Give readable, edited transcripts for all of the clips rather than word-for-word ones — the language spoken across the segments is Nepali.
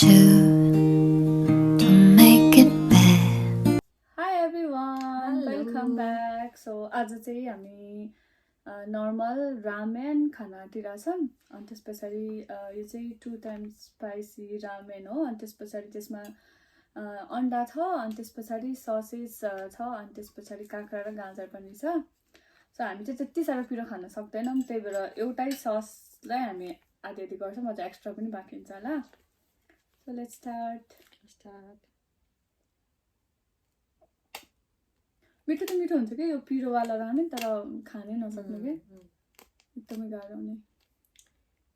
you to make it bad. Hi everyone, Hello. welcome back. So आज चाहिँ हामी नर्मल रामेन खानातिर छौँ अनि त्यस पछाडि यो चाहिँ 2 टाइम्स स्पाइसी रामेन हो अनि त्यस पछाडि त्यसमा अन्डा छ अनि त्यस पछाडि ससेज छ अनि त्यस पछाडि काँक्रा र गाजर पनि छ. सो हामी चाहिँ त्यति साह्रो पिरो खान सक्दैनौँ त्यही भएर एउटै ससलाई हामी आधी आधी गर्छौँ अझ एक्स्ट्रा पनि बाँकी हुन्छ होला. So let's start. मिठो त मिठो हुन्छ कि यो पिरोवाला रामेन तर खानै नसक्ने के एकदमै गाह्रो हुने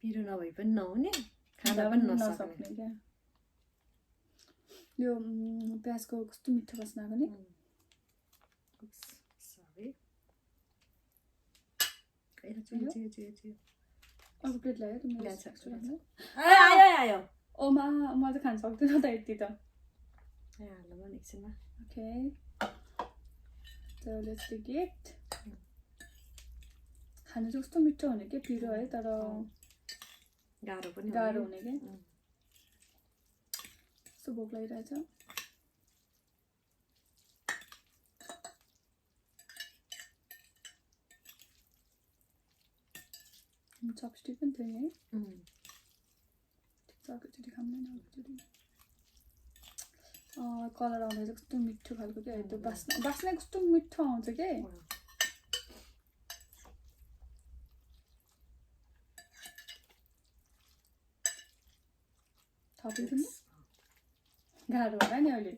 पिरो नभए पनि नहुने खाना पनि नसक्ने क्या. यो प्याजको कस्तो मिठो वासना आएको नि. अर्को प्लेट ल्यायो तिमीले? आयो ओमा म त खान सक्दिनँ त यति त. एकछिनमा. Okay so let's take it. खानु चाहिँ कस्तो मिठो हुने के पिरो है तर गाह्रो पनि हुने के. कस्तो भोक लागिरहेछ. चपस्टिक पनि थियो नि है. अर्कोचोटि खाँदैन अर्कोचोटि. कलर आउँदा चाहिँ कस्तो मिठो खालको क्या. त्यो बास्ना कस्तो मिठो आउँछ के. थपी पनि गाह्रो होला नि अहिले.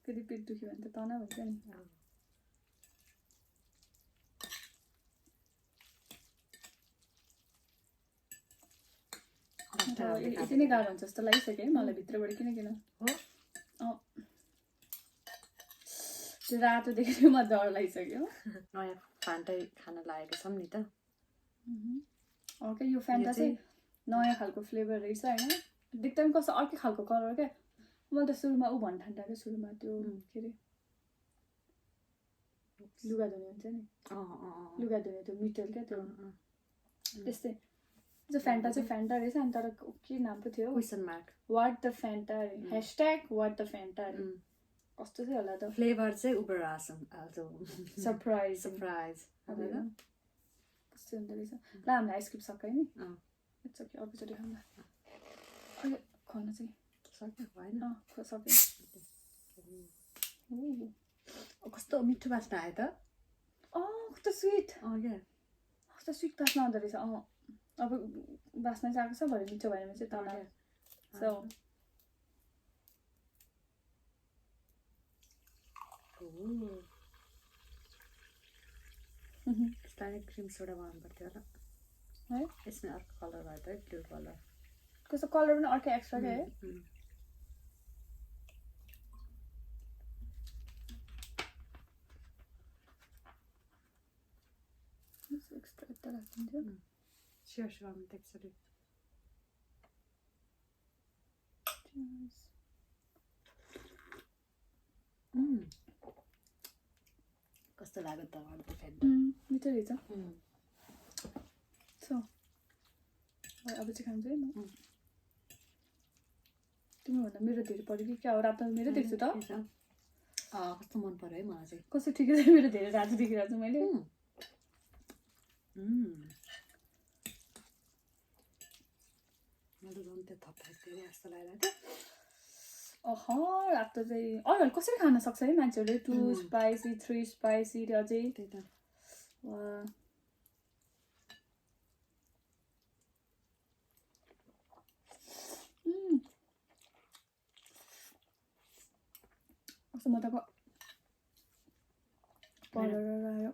फेरि पेट दुख्यो भने त तनाव हुन्छ नि. यति नै गाह्रो हुन्छ जस्तो लागिसक्यो है मलाई भित्रबाट. किन त्यो रातो देखेर म डर लागिसक्यो. नयाँ फान्टै खान लागेको छौँ नि त. ओके यो फ्यान्टा चाहिँ नयाँ खालको फ्लेभर रहेछ होइन. देख्दा पनि कस्तो अर्कै खालको कलर क्या. मैले त सुरुमा ऊ भन्न ठान्दा क्या सुरुमा त्यो के अरे लुगा धुने हुन्छ नि. लुगा धुने त्यो मिटल क्या त्यो त्यस्तै. जो फ्यान्टा चाहिँ फ्यान्टा रहेछ अनि तर के नाम पो थियो question mark what the Fanta are #what the Fanta are. कस्तो चाहिँ होला त फ्लेभर चाहिँ उबर आसम सरप्राइज कस्तो हुँदो रहेछ. ल हामीलाई आइसक्रिम सकायो नि. इट्स ओके अर्कोचोटि खाउँदा अहिले खुवाउन चाहिँ सक्यो भएन. सक्यो. कस्तो मिठो बास्ना आयो त. कस्तो स्विट. कस्तो स्विट बास्ना आउँदो रहेछ. अब बास्ना चाहिँ आएको छ भरे मिठो भएन भने चाहिँ तल. सो यसलाई क्रिम सोडा बनाउनु पर्थ्यो होला है. यसमा अर्को कलर भयो त है ब्लू कलर. कस्तो कलर पनि अर्कै एक्स्ट्रा क्या है. एक्स्ट्रा यता राखिदिन्थ्यो. स्योर म त एकचोटि कस्तो लाग्यो त मिठो रहेछ. सो अब चाहिँ खान्छु है म. तिमीभन्दा मेरो धेरै पऱ्यो कि क्या हो. रातो मेरो देख्छु त. कस्तो मन पर्यो है मलाई चाहिँ. कस्तो ठिकै छ मेरो धेरै रातो देखिरहेको छु मैले. रातो चाहिँ अरूहरू कसरी खान सक्छ है मान्छेहरूले. 2 स्पाइसी 3 स्पाइसी र अझै कस्तो मजाको कलर आयो.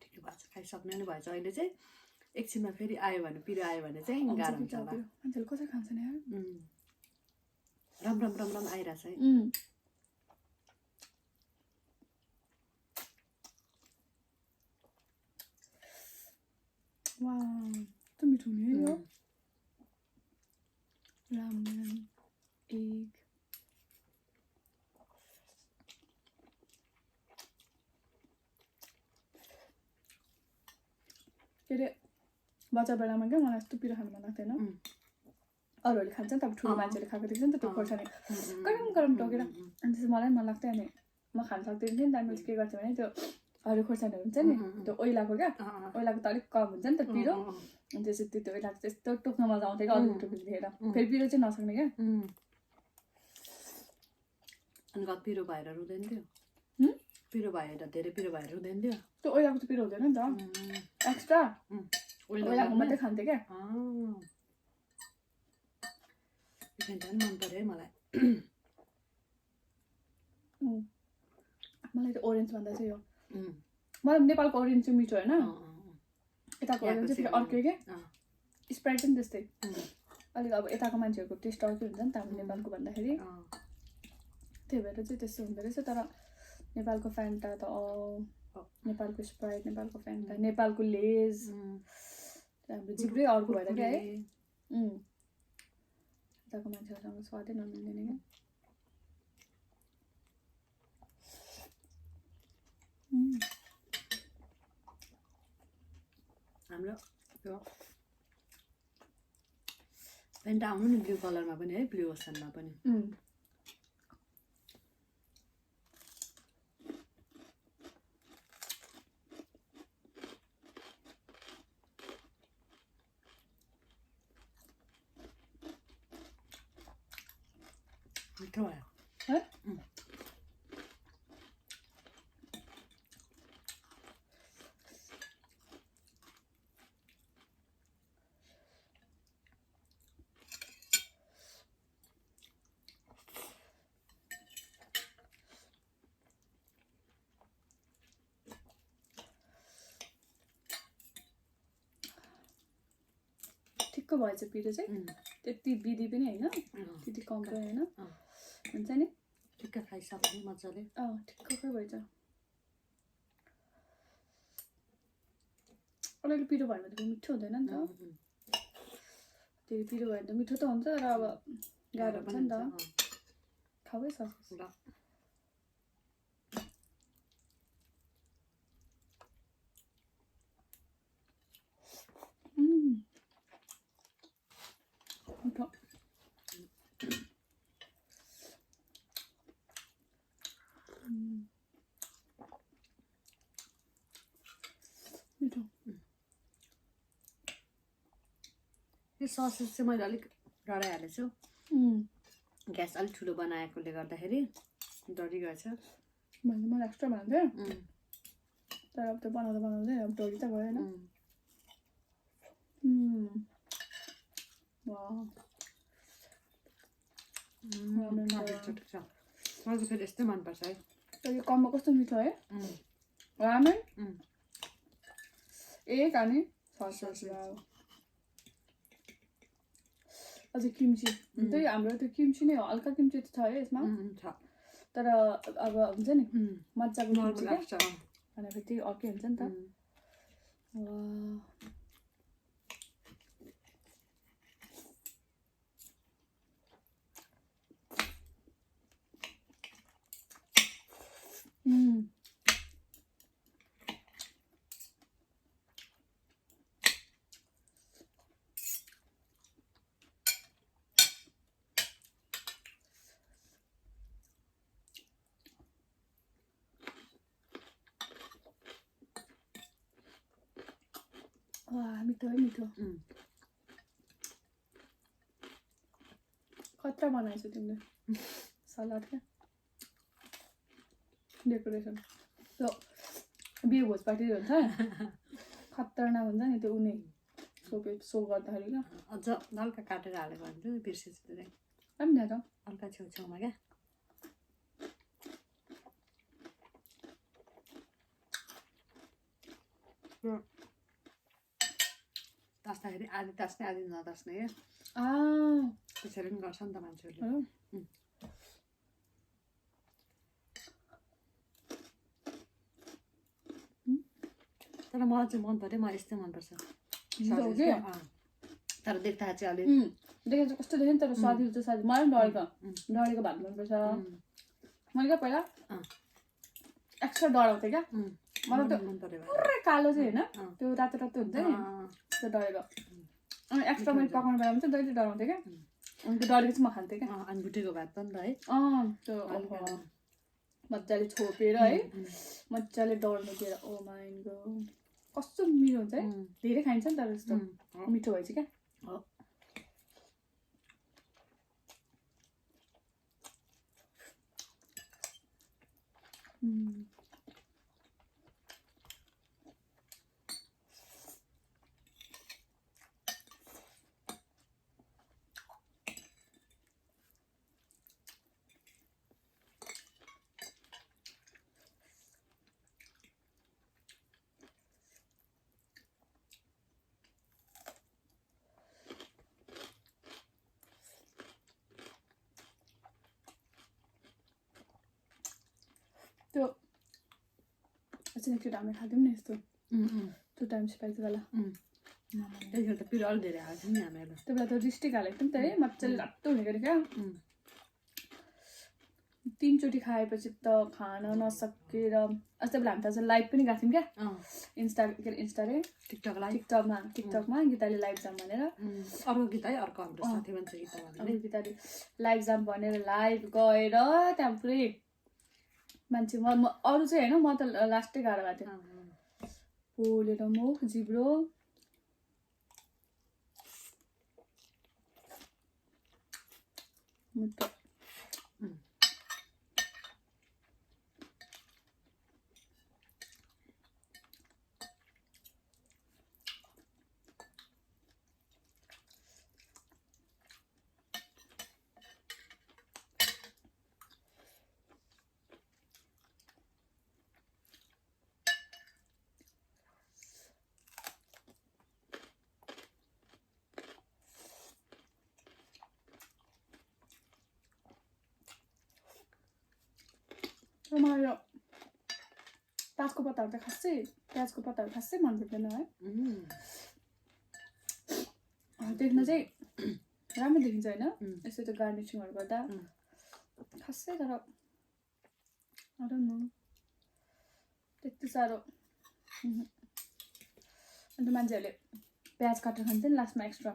ठिकै भएछ खाइसक्ने नै भएछ. अहिले चाहिँ एकछिनमा फेरि आयो भने पिरो आयो भने चाहिँ गाह्रो हुन्छ होला. मान्छेले कसरी खान्छ नि यार. रम आइरहेछ है. वाह कस्तो मिठो हुने है यो. रामेन एग के अरे बच्चा बेलामा क्या मलाई यस्तो पिरो खानु मन लाग्थेन अरूहरूले खान्छ नि त अब ठुलो मान्छेले खाएको देख्छ नि त त्यो खोर्सानी गरम गरम टोकेर अनि त्यसो मलाई पनि मन लाग्थ्यो अनि म खान सक्दैन थिएँ नि त मैले के गर्थेँ भने त्यो हरियो खोर्सानीहरू हुन्छ नि त्यो ओइलाको क्या ओइलाको त अलिक कम हुन्छ नि त पिरो अनि त्यसपछि त्यो ओइलाको त्यस्तो टोक्न मजा आउँथ्यो क्या अरूले टोकिदिएर फेरि पिरो चाहिँ नसक्ने क्या अनि कति पिरो भएर रुँदैन थियो पिरो भएर धेरै पिरो भएर रुँदैन थियो त्यो ओइलाको त पिरो हुँदैन नि त एक्स्ट्रा ओइलाको मात्रै खान्थेँ क्या मन पर्यो है मलाई मलाई त्यो ओरेन्ज भन्दा चाहिँ यो मलाई नेपालको ओरेन्ज चाहिँ मिठो होइन यताको ओरेन्ज चाहिँ फेरि अर्कै क्या स्प्राइट पनि त्यस्तै अलिक अब यताको मान्छेहरूको टेस्ट अर्कै हुन्छ नि त हाम्रो नेपालको भन्दाखेरि त्यही भएर चाहिँ त्यस्तो हुँदो रहेछ तर नेपालको फ्यान्टा त नेपालको स्प्राइट नेपालको फ्यान्टा नेपालको लेज हाम्रो जिब्रै अर्को भएर क्या है यताको मान्छेहरूसँग स्वादै नमिल्दैन क्या हाम्रो त्यो फ्यान्टा आउनु नि ब्लू कलरमा पनि है ब्लू ओसनमा पनि मिठो भयो है ठिक्क भएछ पिरो चाहिँ त्यति विधि पनि होइन त्यति कम पनि होइन हुन्छ नि ठिक्क खाइसक्ने मजाले ठिक्ककै भएछ अलिअलि पिरो भयो भने त मिठो हुँदैन नि त त्यो पिरो भयो भने त मिठो त हुन्छ तर अब गाह्रो हुन्छ नि त खाबै सक्छ मिठो मिठो यो ससेज चाहिँ मैले अलिक डढाइहालेको छु ग्यास अलिक ठुलो बनाएकोले गर्दाखेरि डढी गएछ मैले मलाई एक्स्ट्रा बनाउँथेँ तर अब त्यो बनाउँदा बनाउँदै अब डढी त गयो होइन मलाई चाहिँ फेरि यस्तै मनपर्छ है यो कम्बो कस्तो मिठो है रामेन एक अनि सस अझै किम्ची त्यही हाम्रो त्यो किम्ची नै हो हल्का किम्ची त छ है यसमा तर अब हुन्छ नि मजाको किम्ची क्या भनेपछि त्यही अर्कै हुन्छ नि त मिठो है मिठो खतरा बनाएछौ तिमीले सलाद क्या डेकोरेसन त्यो बिहे भोज पार्टी हुन्छ खतरनाक हुन्छ नि त्यो उनी सो गर्दाखेरि क्या अझ हल्का काटेर हालेको भने चाहिँ बिर्सेछु धेरै पनि त हल्का छेउछेउमा क्या तास्दाखेरि आधी तास्ने आधी नतास्ने क्या त्यसरी पनि गर्छ नि त मान्छेहरूले तर मलाई चाहिँ मन पर्यो मलाई यस्तै मनपर्छ तर देख्दा चाहिँ अलिक देखेर चाहिँ कस्तो देख्यो नि तर स्वादिलो चाहिँ स्वादिलो मलाई पनि डढेको भात मनपर्छ मैले क्या पहिला एक्स्ट्रा डढाउँथेँ क्या मलाई त कालो चाहिँ होइन त्यो रातो रातो हुन्छ नि त्यो डढेको अनि एक्स्ट्रा मैले पकाउनु बेलामा चाहिँ जहिले डराउँथेँ क्या अनि त्यो डढेको चाहिँ म खान्थेँ क्या अनि भुटेको भात पनि त है त्यो मजाले छोपेर है मजाले डढ्नु दिएर ओ माइन गॉड कस्तो मिठो हुन्छ है धेरै खाइन्छ नि तर यस्तो मिठो भएछ क्या त्यो एकछिन एकचोटि हामी खाँथ्यौँ नि यस्तो 2 टाइम्स स्पाइसी वाला त्यतिखेर त पिरो अलिक धेरै हाल्थ्यौँ नि हामीहरू त्यो बेला त डिस्टिक हालेको थियौँ त है मजाले रातो हुने गरी क्या 3 चोटि खाएपछि त खान नसकेर अस्ति बेला हामी त अझ लाइभ पनि गएको थियौँ क्या इन्स्टा रे टिकटकमा गीताले लाइभ जाम भनेर अर्को गीत है अर्को हाम्रो साथी मान्छे गीत अनि गीताले लाइभ जाम भनेर लाइभ गएर त्यहाँ पुरै मान्छे म अरू चाहिँ होइन म त लास्टै गाह्रो भएको थियो पोलेर मुख जिब्रो मुटु मलाई यो प्याजको पत्ताहरू त खासै मन पर्दैन है देख्न चाहिँ राम्रो देखिन्छ होइन यसो त्यो गार्निसिङहरू गर्दा खासै तर त्यति साह्रो अन्त मान्छेहरूले प्याज काटेर खान्छ नि लास्टमा एक्स्ट्रा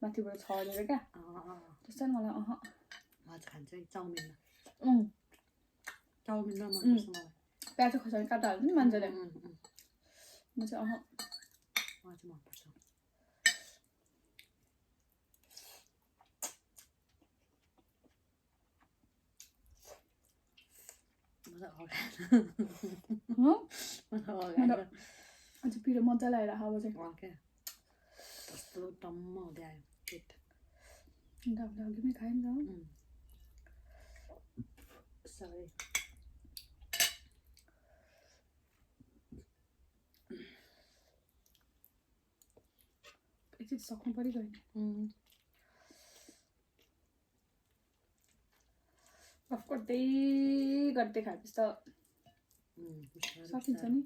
माथिबाट छरेर क्या त्यस्तो नि मलाई भात खान्छ है चाउमिनमा प्याज खोर्सानी काटा हाल्छ नि मान्छेले म चाहिँ मनपर्छ अझ पिरो मजाले आएर हावा चाहिँ कस्तो टम्म हुँदै आयो पेट अघिमै खायो नि त सरी एकचोटि सक्नु परिगयो नि गफ गर्दै खाएपछि त सकिन्छ नि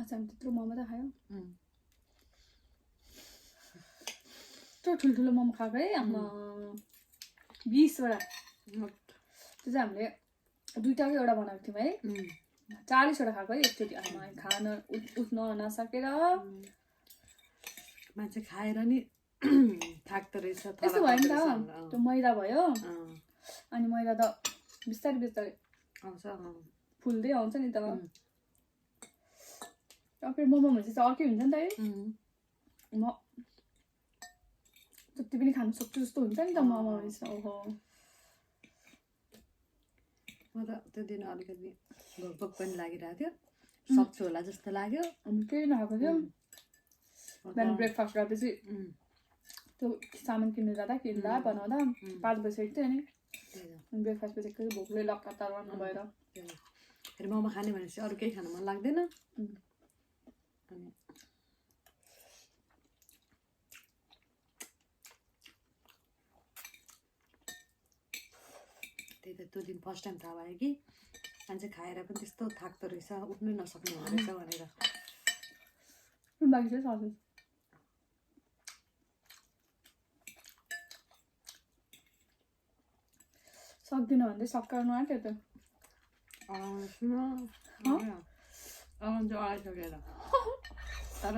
आज हामी त्यत्रो मोमो त खायो यत्रो ठुल्ठुलो मोमो खाएको है आमा 20वटा त्यो चाहिँ हामीले 2टाकै एउटा बनाएको थियौँ है 40वटा खाएको है एकचोटि आमा खान उठ्न नसकेर मान्छे खाएर नि थाक्दो रहेछ यस्तो भयो नि त त्यो मैदा भयो अनि मैदा त बिस्तारै आउँछ फुल्दै आउँछ नि त फेरि मोमो भनेपछि चाहिँ अर्कै हुन्छ नि त है म जति पनि खानु सक्छु जस्तो हुन्छ नि त मोमो भनेपछि ओहो म त त्यो दिन अलिकति भोक पनि लागिरहेको थियो सक्छु होला जस्तो लाग्यो अनि केही नखाएको थियो बिहान ब्रेकफास्ट गरेपछि त्यो सामान किन्दा बनाउँदा 5 बजेको थियो नि ब्रेकफास्ट पछि एकचोटि भोकले लगातार नभएर फेरि मोमो खाने भनेपछि अरू केही खानु मन लाग्दैन अनि त्यही त त्यो दिन फर्स्ट टाइम थाहा भयो कि मान्छे खाएर पनि त्यस्तो थाक्दो रहेछ उठ्नै नसक्ने हुँदो रहेछ भनेर बाँकी चाहिँ सकेँ सक्दिनँ भन्दै सक्काउनु आँट्यो त चाहिँ अडाइसकेर तर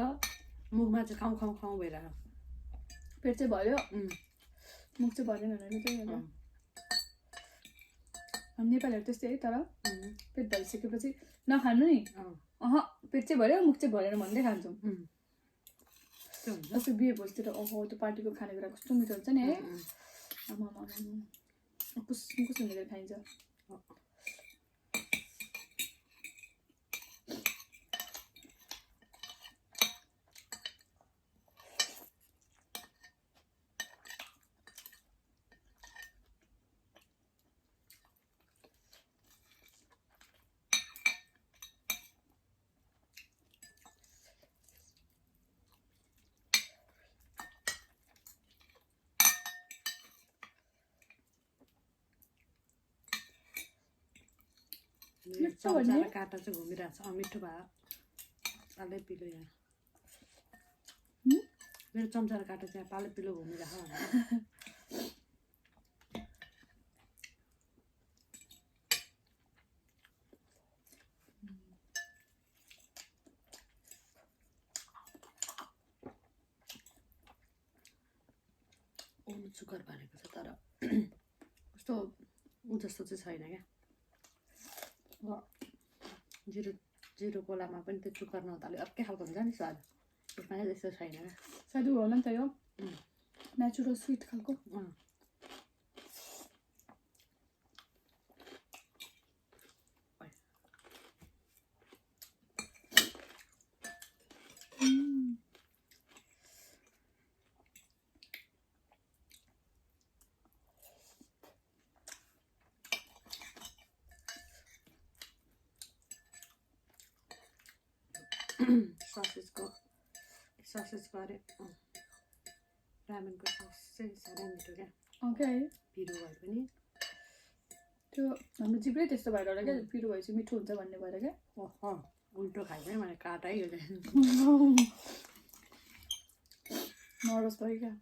मुखमा चाहिँ खाउँ खाउँ खाउँ भइरहेको पेट चाहिँ भर्यो मुख चाहिँ भरेन भनेर चाहिँ अब हामी नेपालीहरू त्यस्तै है तर पेट भरिसकेपछि नखानु नि पेट चाहिँ भर्यो मुख चाहिँ भरेन भन्दै खान्छौँ जस्तो बिहे भोजतिर ओहो त्यो पार्टीको खानेकुरा कस्तो मिठो हुन्छ नि है आमामा कुसुम कुसुम मिलेर खाइन्छ चम्चा र काँटा चाहिँ घुमिरहेको छ मिठो भयो पालै पिलो यहाँ मेरो चम्चा र काँटा चाहिँ पालै पिलो घुमिरहेको सुगर भनेको छ तर कस्तो ऊ जस्तो चाहिँ छैन क्या जिरो कोलामा पनि त्यो सुगर नहुँदाले अर्कै खालको हुन्छ नि स्वाद यसमा चाहिँ त्यस्तो छैन क्या सायद ऊ होला नि त यो नेचुरल स्विट खालको ससेजको अरे रामेनको सस चाहिँ साह्रै मिठो क्या ओके पिरो भए पनि त्यो हाम्रो जिब्रै त्यस्तो भएर होला क्या पिरो भएपछि मिठो हुन्छ भन्ने भएर क्या उल्टो खाइन्छ भने काटै हो नर्भस भयो क्या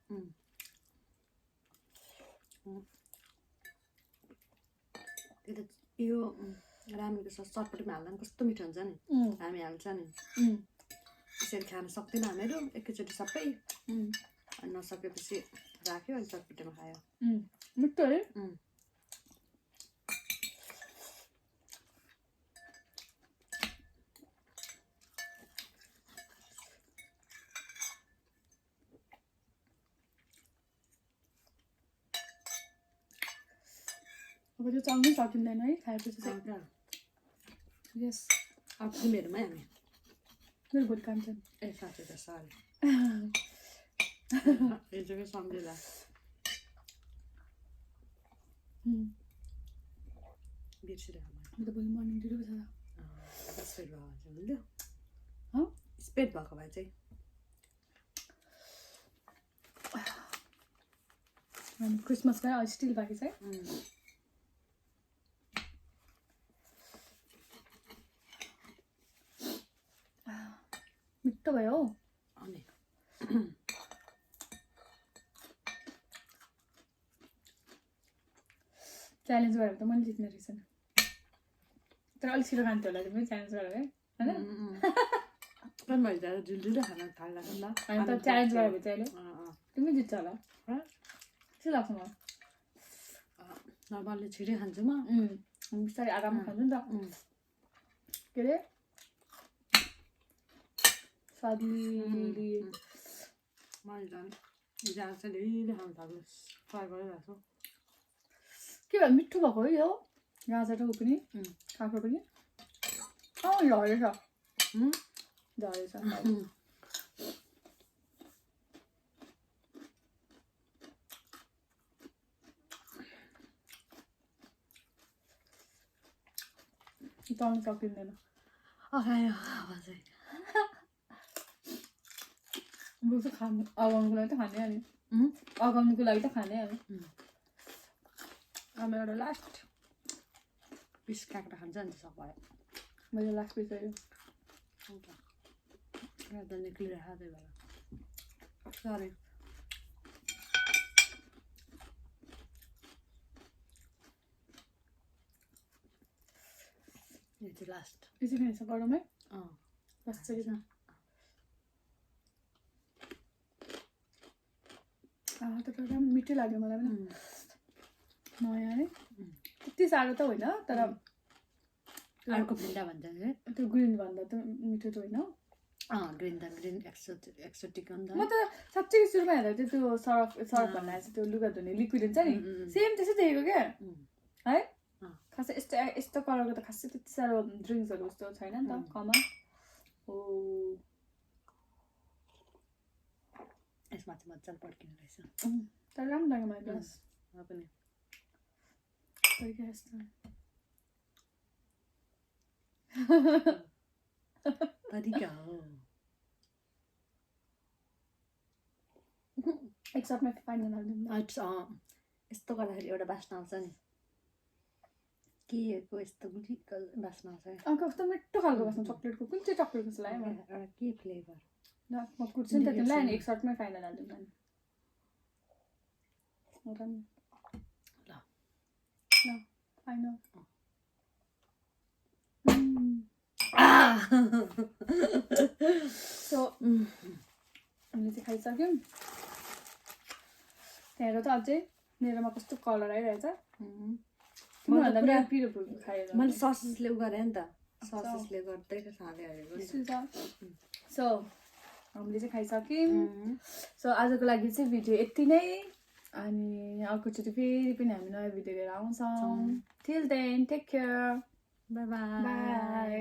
त्यो त यो रामेनको सस चटपटीमा हाल्दा पनि कस्तो मिठो हुन्छ नि हामी हाल्छ नि त्यसरी खान सक्दैन हामीहरू एकैचोटि सबै अनि नसकेपछि राख्यो अनि चटपटीमा खायो मिठो है अब त्यो चल्नै सकिँदैन है खाएपछि चाहिँ यस अब तिमीहरूमै हामी मेरो भोट खान्छन् ए साँच्चै त सरी हिजोकै सम्झिँदा बिर्सिरहेको अन्त भोलि मर्निङ ढिलो छ स्पेड भएको हुन्छ स्पेड भएको भए चाहिँ क्रिसमसमा स्टिल बाँकी छ है मिठो भयो हौ अनि च्यालेन्ज गरेर त मैले जित्ने रहेछ नि तर अलिक छिटो खान्थ्यो होला तिमी च्यालेन्ज गरेर है होइन मैले ढिलो खाना थाल्दाखेरि ल होइन त च्यालेन्ज गरेर चाहिँ अहिले तिमी जित्छ होला के लाग्छ मलाई नर्मलले छिटै खान्छु म बिस्तारै आराममा खान्छु नि त के अरे स्वादिली मैले झन् हिजो चाहिँ ढिलो खानु थाल्नु ट्राई गरिरहेको छु के भयो मिठो भएको है यो गाजर र ऊ पनि काँक्रो पनि झरेछ झरेछ तल्नु सकिँदैन अगायो खानु अगाउनुको लागि त खाने अनि अगाउनुको लागि त खाने अनि अब एउटा लास्ट पिस काँक्रा खान्छ नि सब भयो मैले लास्ट पिस गयो त निक्लिरहेको त्यही भएर सरी यो चाहिँ लास्ट यसरी खान्छ गरमै कसरी छ त मिठो लाग्यो मलाई पनि नयाँ है त्यति साह्रो त होइन तर अर्को भिन्डा भन्छ नि त्यो ग्रिन भन्दा त मिठो त होइन ग्रिन एक्सोटिक अन्त म त साँच्चै सुरुमा हेर्दा चाहिँ त्यो सर्फ भन्ने आएछ त्यो लुगा धुने लिक्विड हुन्छ नि सेम त्यसै देखेको क्या है खासै यस्तो कलरको त खासै त्यति साह्रो ड्रिङ्क्सहरू जस्तो छैन नि त कमन हो यसमा चाहिँ मजाले पड्किने रहेछ तर राम्रो लाग्यो मलाई ग्लास पनि तरिका हो एक सर्टमा पानी हाल्दिनु यस्तो गर्दाखेरि एउटा बास्ना आउँछ नि केको यस्तो गुलिकल बास्ना आउँछ कस्तो मिठो खालको बास्ना चक्लेटको कुन चाहिँ चक्लेट जस्तो लाग्यो मलाई एउटा के फ्लेभर ल म कुर्छु नि त तिमीलाई अनि एक सर्टमै फाइनल हाल्दिनु नि ल फाइनल सो हामीले चाहिँ खाइसक्यौँ त्यहाँबाट त अझै मेरोमा कस्तो कलर आइरहेछ मैले ससेसले उ गरेँ नि त ससेसले गर्दै खाँदै हालेको सो हामीले चाहिँ खाइसक्यौँ सो आजको लागि चाहिँ भिडियो यति नै अनि अर्कोचोटि फेरि पनि हामी नयाँ भिडियो लिएर आउँछौँ till then take care bye bye by